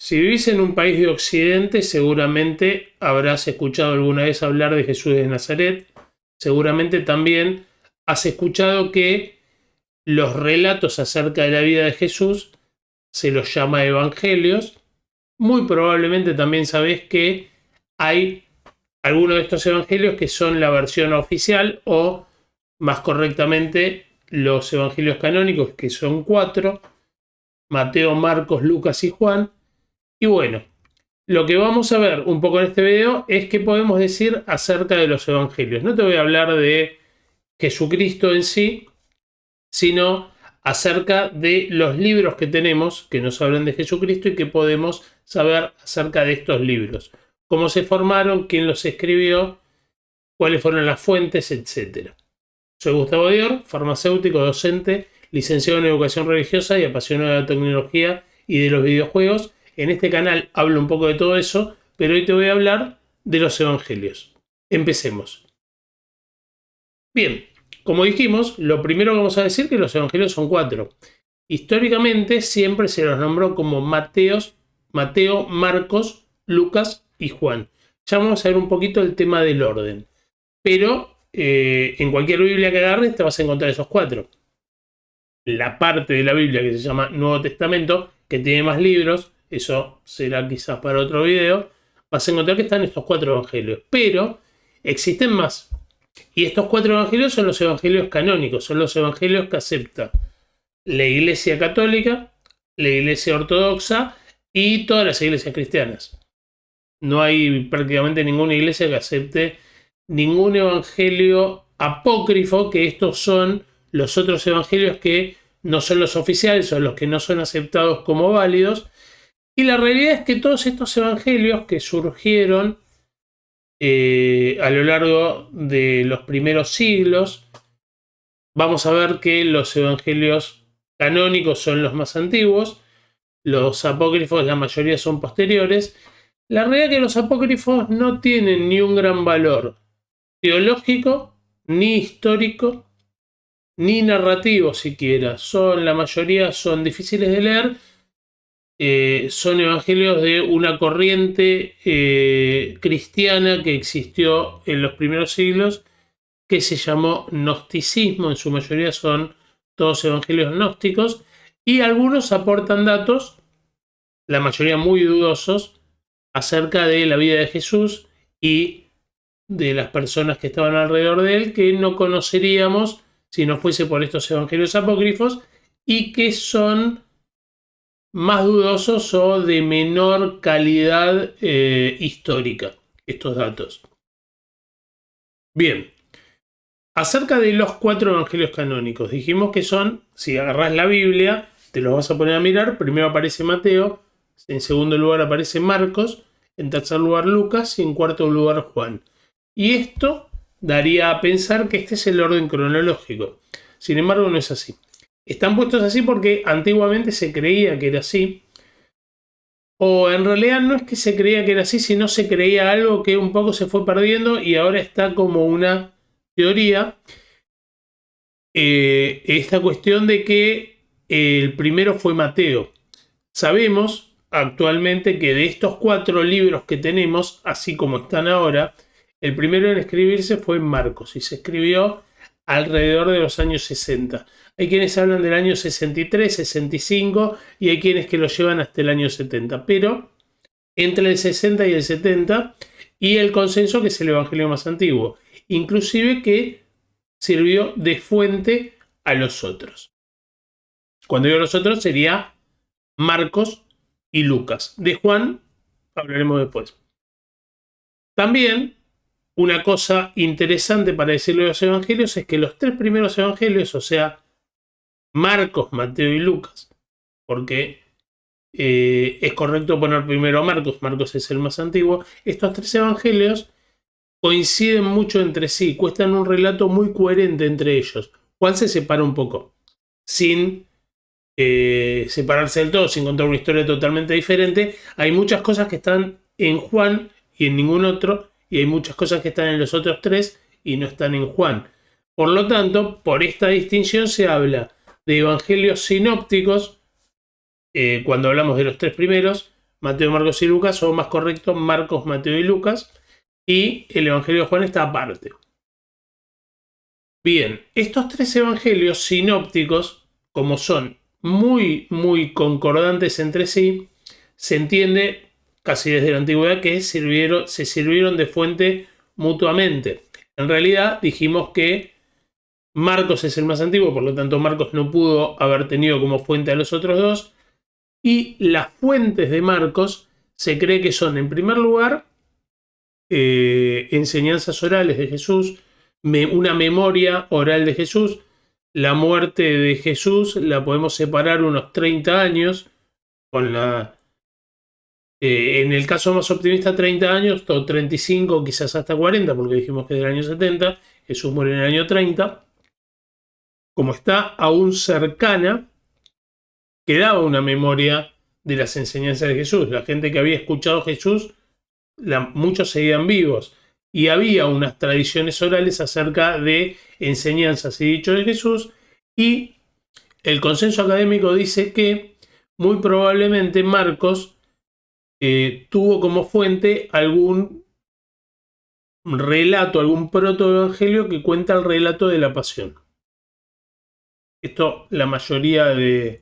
Si vivís en un país de Occidente, seguramente habrás escuchado alguna vez hablar de Jesús de Nazaret. Seguramente también has escuchado que los relatos acerca de la vida de Jesús se los llama evangelios. Muy probablemente también sabés que hay algunos de estos evangelios que son la versión oficial o, más correctamente, los evangelios canónicos, que son 4: Mateo, Marcos, Lucas y Juan. Y bueno, lo que vamos a ver un poco en este video es qué podemos decir acerca de los evangelios. No te voy a hablar de Jesucristo en sí, sino acerca de los libros que tenemos que nos hablan de Jesucristo y qué podemos saber acerca de estos libros. Cómo se formaron, quién los escribió, cuáles fueron las fuentes, etc. Soy Gustavo Dior, farmacéutico, docente, licenciado en educación religiosa y apasionado de la tecnología y de los videojuegos. En este canal hablo un poco de todo eso, pero hoy te voy a hablar de los evangelios. Empecemos. Bien, como dijimos, lo primero que vamos a decir es que los evangelios son 4. Históricamente siempre se los nombró como Mateo, Marcos, Lucas y Juan. Ya vamos a ver un poquito el tema del orden. Pero en cualquier Biblia que agarres te vas a encontrar esos 4. La parte de la Biblia que se llama Nuevo Testamento, que tiene más libros, eso será quizás para otro video, vas a encontrar que están estos 4 evangelios. Pero existen más. Y estos 4 evangelios son los evangelios canónicos, son los evangelios que acepta la Iglesia Católica, la Iglesia Ortodoxa y todas las iglesias cristianas. No hay prácticamente ninguna iglesia que acepte ningún evangelio apócrifo, que estos son los otros evangelios que no son los oficiales, son los que no son aceptados como válidos. Y la realidad es que todos estos evangelios que surgieron a lo largo de los primeros siglos, vamos a ver que los evangelios canónicos son los más antiguos, los apócrifos la mayoría son posteriores. La realidad es que los apócrifos no tienen ni un gran valor teológico, ni histórico, ni narrativo siquiera. La mayoría son difíciles de leer. Son evangelios de una corriente cristiana que existió en los primeros siglos, que se llamó gnosticismo. En su mayoría son todos evangelios gnósticos, y algunos aportan datos, la mayoría muy dudosos, acerca de la vida de Jesús y de las personas que estaban alrededor de él, que no conoceríamos si no fuese por estos evangelios apócrifos, y que son más dudosos o de menor calidad histórica, estos datos. Bien, acerca de los 4 evangelios canónicos, dijimos que son, si agarrás la Biblia, te los vas a poner a mirar. Primero aparece Mateo, en segundo lugar aparece Marcos, en tercer lugar Lucas y en cuarto lugar Juan. Y esto daría a pensar que este es el orden cronológico. Sin embargo, no es así. Están puestos así porque antiguamente se creía que era así. O en realidad no es que se creía que era así, sino se creía algo que un poco se fue perdiendo y ahora está como una teoría. Esta cuestión de que el primero fue Mateo. Sabemos actualmente que de estos 4 libros que tenemos, así como están ahora, el primero en escribirse fue Marcos y se escribió alrededor de los años 60. Hay quienes hablan del año 63, 65 y hay quienes que lo llevan hasta el año 70. Pero entre el 60 y el 70, y el consenso que es el evangelio más antiguo, inclusive que sirvió de fuente a los otros. Cuando digo los otros sería Marcos y Lucas. De Juan hablaremos después. También una cosa interesante para decirle de los evangelios es que los 3 primeros evangelios, o sea, Marcos, Mateo y Lucas, porque es correcto poner primero a Marcos, Marcos es el más antiguo, estos 3 evangelios coinciden mucho entre sí, cuestan un relato muy coherente entre ellos. Juan se separa un poco, sin separarse del todo, sin contar una historia totalmente diferente. Hay muchas cosas que están en Juan y en ningún otro, y hay muchas cosas que están en los otros 3 y no están en Juan. Por lo tanto, por esta distinción se habla de evangelios sinópticos cuando hablamos de los 3 primeros, Mateo, Marcos y Lucas, o más correcto, Marcos, Mateo y Lucas, y el Evangelio de Juan está aparte. Bien, estos tres evangelios sinópticos, como son muy, muy concordantes entre sí, se entiende casi desde la antigüedad que se sirvieron de fuente mutuamente. En realidad dijimos que Marcos es el más antiguo, por lo tanto Marcos no pudo haber tenido como fuente a los otros dos, y las fuentes de Marcos se cree que son, en primer lugar, enseñanzas orales de Jesús, una memoria oral de Jesús. La muerte de Jesús la podemos separar unos 30 años, con en el caso más optimista 30 años, o 35, quizás hasta 40, porque dijimos que es del año 70, Jesús muere en el año 30. Como está aún cercana, quedaba una memoria de las enseñanzas de Jesús. La gente que había escuchado a Jesús, muchos seguían vivos, y había unas tradiciones orales acerca de enseñanzas y dichos de Jesús, y el consenso académico dice que muy probablemente Marcos tuvo como fuente algún relato, algún protoevangelio que cuenta el relato de la pasión. Esto, la mayoría de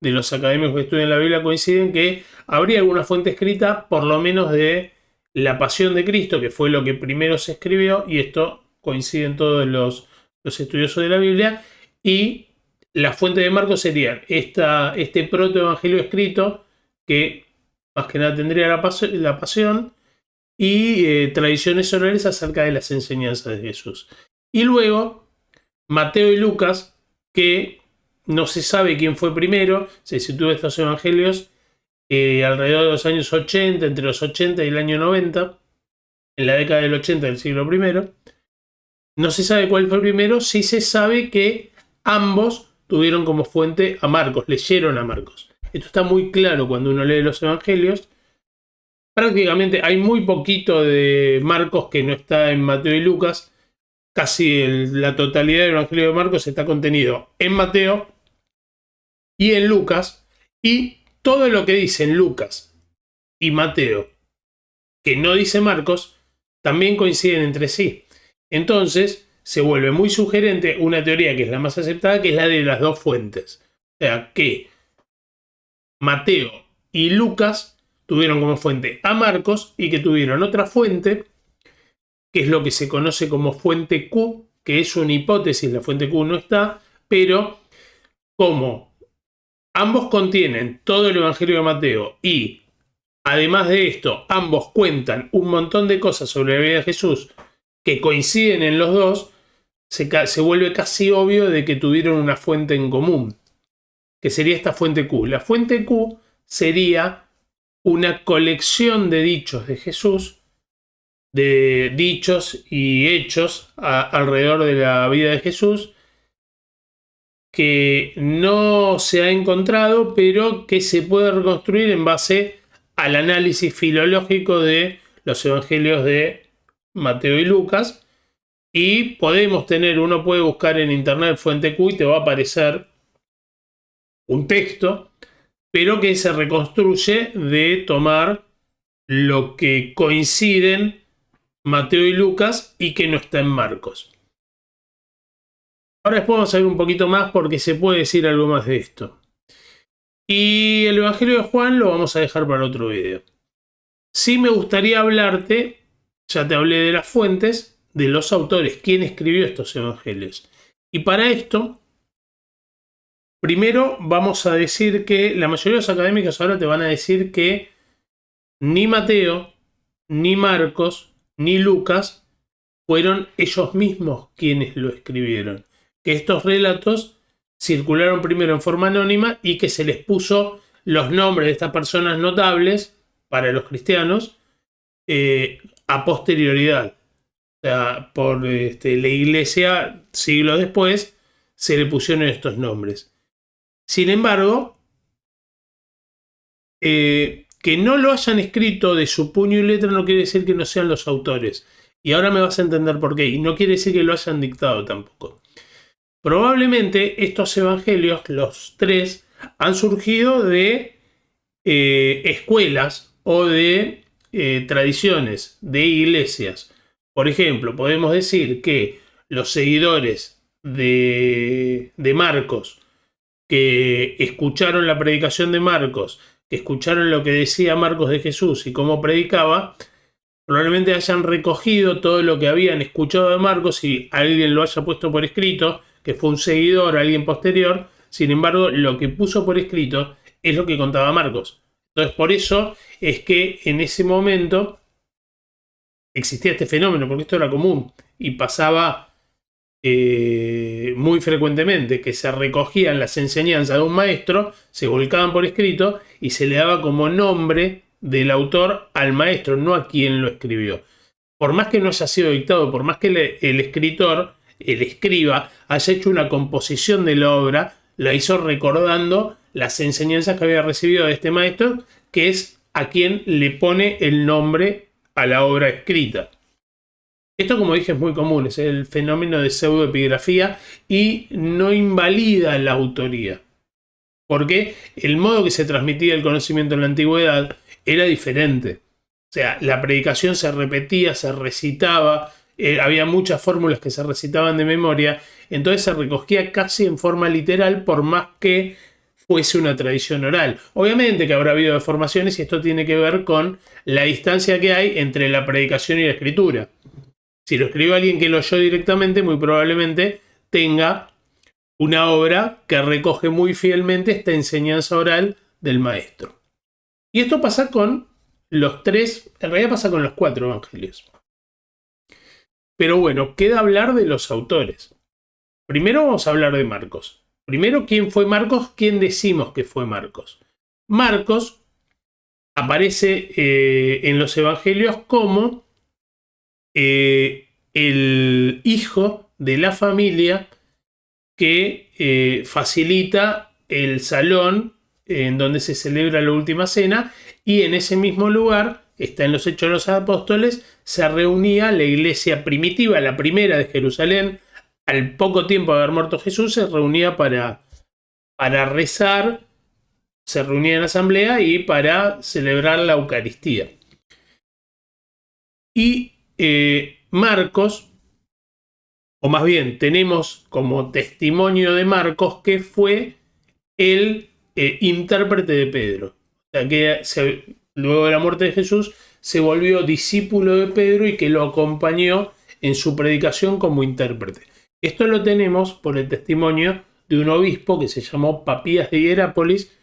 los académicos que estudian la Biblia coinciden que habría alguna fuente escrita, por lo menos de la pasión de Cristo, que fue lo que primero se escribió, y esto coinciden todos los estudiosos de la Biblia, y la fuente de Marcos sería este protoevangelio escrito, que más que nada tendría la pasión, y tradiciones orales acerca de las enseñanzas de Jesús. Y luego, Mateo y Lucas, que no se sabe quién fue primero, se sitúa estos evangelios alrededor de los años 80, entre los 80 y el año 90, en la década del 80 del siglo I. No se sabe cuál fue primero, sí se sabe que ambos tuvieron como fuente a Marcos, leyeron a Marcos. Esto está muy claro cuando uno lee los evangelios. Prácticamente hay muy poquito de Marcos que no está en Mateo y Lucas. Casi la totalidad del Evangelio de Marcos está contenido en Mateo y en Lucas, y todo lo que dicen Lucas y Mateo que no dice Marcos también coinciden entre sí. Entonces se vuelve muy sugerente una teoría que es la más aceptada, que es la de las dos fuentes. O sea, que Mateo y Lucas tuvieron como fuente a Marcos y que tuvieron otra fuente, que es lo que se conoce como fuente Q, que es una hipótesis, la fuente Q no está, pero como ambos contienen todo el Evangelio de Mateo y además de esto, ambos cuentan un montón de cosas sobre la vida de Jesús que coinciden en los dos, se vuelve casi obvio de que tuvieron una fuente en común, que sería esta fuente Q. La fuente Q sería una colección de dichos de Jesús, de dichos y hechos alrededor de la vida de Jesús, que no se ha encontrado, pero que se puede reconstruir en base al análisis filológico de los evangelios de Mateo y Lucas. Y uno puede buscar en internet fuente Q y te va a aparecer un texto, pero que se reconstruye de tomar lo que coinciden Mateo y Lucas y que no está en Marcos. Ahora después vamos a ver un poquito más porque se puede decir algo más de esto. Y el Evangelio de Juan lo vamos a dejar para otro video. Sí me gustaría hablarte, ya te hablé de las fuentes, de los autores, quién escribió estos evangelios. Y para esto, primero vamos a decir que la mayoría de los académicos ahora te van a decir que ni Mateo, ni Marcos, ni Lucas fueron ellos mismos quienes lo escribieron. Que estos relatos circularon primero en forma anónima y que se les puso los nombres de estas personas notables para los cristianos a posterioridad. O sea, por la iglesia, siglos después, se le pusieron estos nombres. Sin embargo, que no lo hayan escrito de su puño y letra no quiere decir que no sean los autores. Y ahora me vas a entender por qué. Y no quiere decir que lo hayan dictado tampoco. Probablemente estos evangelios, los tres, han surgido de escuelas o de tradiciones de iglesias. Por ejemplo, podemos decir que los seguidores de Marcos, que escucharon la predicación de Marcos, que escucharon lo que decía Marcos de Jesús y cómo predicaba, probablemente hayan recogido todo lo que habían escuchado de Marcos y alguien lo haya puesto por escrito, que fue un seguidor, alguien posterior. Sin embargo, lo que puso por escrito es lo que contaba Marcos. Entonces, por eso es que en ese momento existía este fenómeno, porque esto era común y pasaba muy frecuentemente, que se recogían las enseñanzas de un maestro, se volcaban por escrito y se le daba como nombre del autor al maestro, no a quien lo escribió. Por más que no haya sido dictado, por más que el escritor, el escriba, haya hecho una composición de la obra, la hizo recordando las enseñanzas que había recibido de este maestro, que es a quien le pone el nombre a la obra escrita. Esto, como dije, es muy común, es el fenómeno de pseudoepigrafía y no invalida la autoría. Porque el modo que se transmitía el conocimiento en la antigüedad era diferente. O sea, la predicación se repetía, se recitaba, había muchas fórmulas que se recitaban de memoria, entonces se recogía casi en forma literal, por más que fuese una tradición oral. Obviamente que habrá habido deformaciones y esto tiene que ver con la distancia que hay entre la predicación y la escritura. Si lo escribió alguien que lo oyó directamente, muy probablemente tenga una obra que recoge muy fielmente esta enseñanza oral del maestro. Y esto pasa con los tres, en realidad pasa con los 4 evangelios. Pero bueno, queda hablar de los autores. Primero vamos a hablar de Marcos. Primero, ¿quién fue Marcos? ¿Quién decimos que fue Marcos? Marcos aparece en los evangelios como el hijo de la familia que facilita el salón en donde se celebra la última cena, y en ese mismo lugar, está en los Hechos de los Apóstoles, se reunía la iglesia primitiva, la primera de Jerusalén. Al poco tiempo de haber muerto Jesús, se reunía para rezar, se reunía en asamblea y para celebrar la Eucaristía. Y Marcos, o más bien tenemos como testimonio de Marcos que fue el intérprete de Pedro. O sea, que luego de la muerte de Jesús se volvió discípulo de Pedro y que lo acompañó en su predicación como intérprete. Esto lo tenemos por el testimonio de un obispo que se llamó Papías de Hierápolis,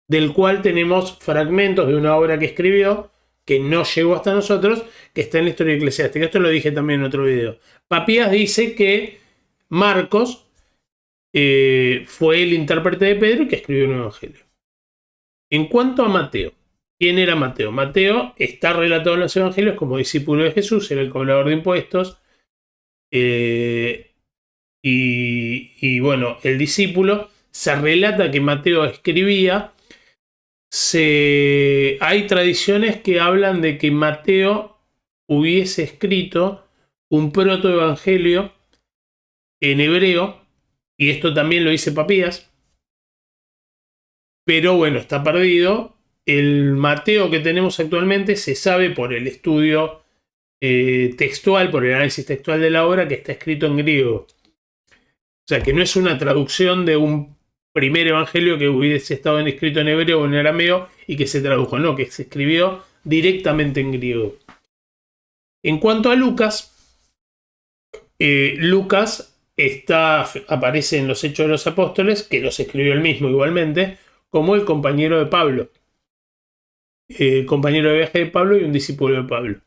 del cual tenemos fragmentos de una obra que escribió, que no llegó hasta nosotros, que está en la Historia Eclesiástica. Esto lo dije también en otro video. Papías dice que Marcos fue el intérprete de Pedro y que escribió un evangelio. En cuanto a Mateo, ¿quién era Mateo? Mateo está relatado en los evangelios como discípulo de Jesús, era el cobrador de impuestos. Y bueno, el discípulo, se relata que Mateo escribía. Hay tradiciones que hablan de que Mateo hubiese escrito un protoevangelio en hebreo, y esto también lo dice Papías, pero bueno, está perdido. El Mateo que tenemos actualmente se sabe por el estudio textual, por el análisis textual de la obra, que está escrito en griego. O sea, que no es una traducción de un primer evangelio que hubiese estado escrito en hebreo o en arameo y que se tradujo, no, que se escribió directamente en griego. En cuanto a Lucas, Lucas aparece en los Hechos de los Apóstoles, que los escribió él mismo igualmente, como el compañero de Pablo, compañero de viaje de Pablo y un discípulo de Pablo.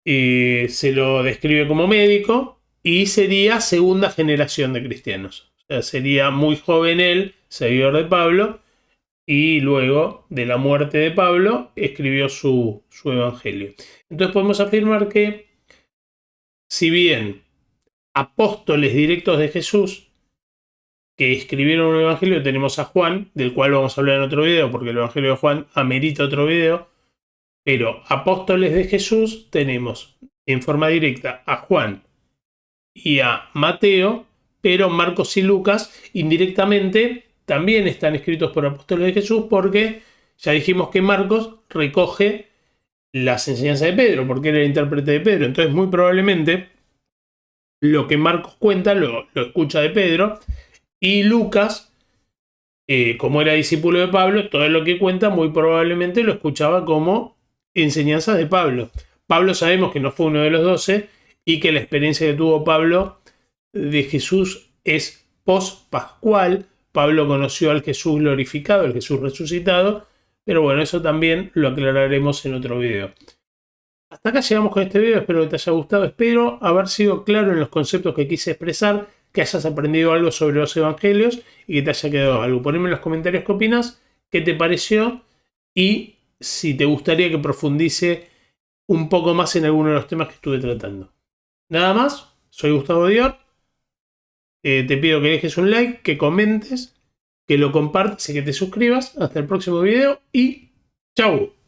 Se lo describe como médico y sería segunda generación de cristianos. O sea, sería muy joven él, seguidor de Pablo, y luego de la muerte de Pablo escribió su evangelio. Entonces podemos afirmar que, si bien apóstoles directos de Jesús que escribieron un evangelio, tenemos a Juan, del cual vamos a hablar en otro video, porque el evangelio de Juan amerita otro video, pero apóstoles de Jesús tenemos en forma directa a Juan y a Mateo, pero Marcos y Lucas indirectamente también están escritos por apóstoles de Jesús, porque ya dijimos que Marcos recoge las enseñanzas de Pedro, porque era el intérprete de Pedro. Entonces, muy probablemente, lo que Marcos cuenta lo escucha de Pedro, y Lucas, como era discípulo de Pablo, todo lo que cuenta muy probablemente lo escuchaba como enseñanzas de Pablo. Pablo sabemos que no fue uno de los 12 y que la experiencia que tuvo Pablo de Jesús es post-pascual. Pablo conoció al Jesús glorificado, al Jesús resucitado, pero bueno, eso también lo aclararemos en otro video. Hasta acá llegamos con este video, espero que te haya gustado, espero haber sido claro en los conceptos que quise expresar, que hayas aprendido algo sobre los evangelios y que te haya quedado algo. Poneme en los comentarios qué opinas, qué te pareció y si te gustaría que profundice un poco más en alguno de los temas que estuve tratando. Nada más, soy Gustavo Dior. Te pido que dejes un like, que comentes, que lo compartas y que te suscribas. Hasta el próximo video y ¡chau!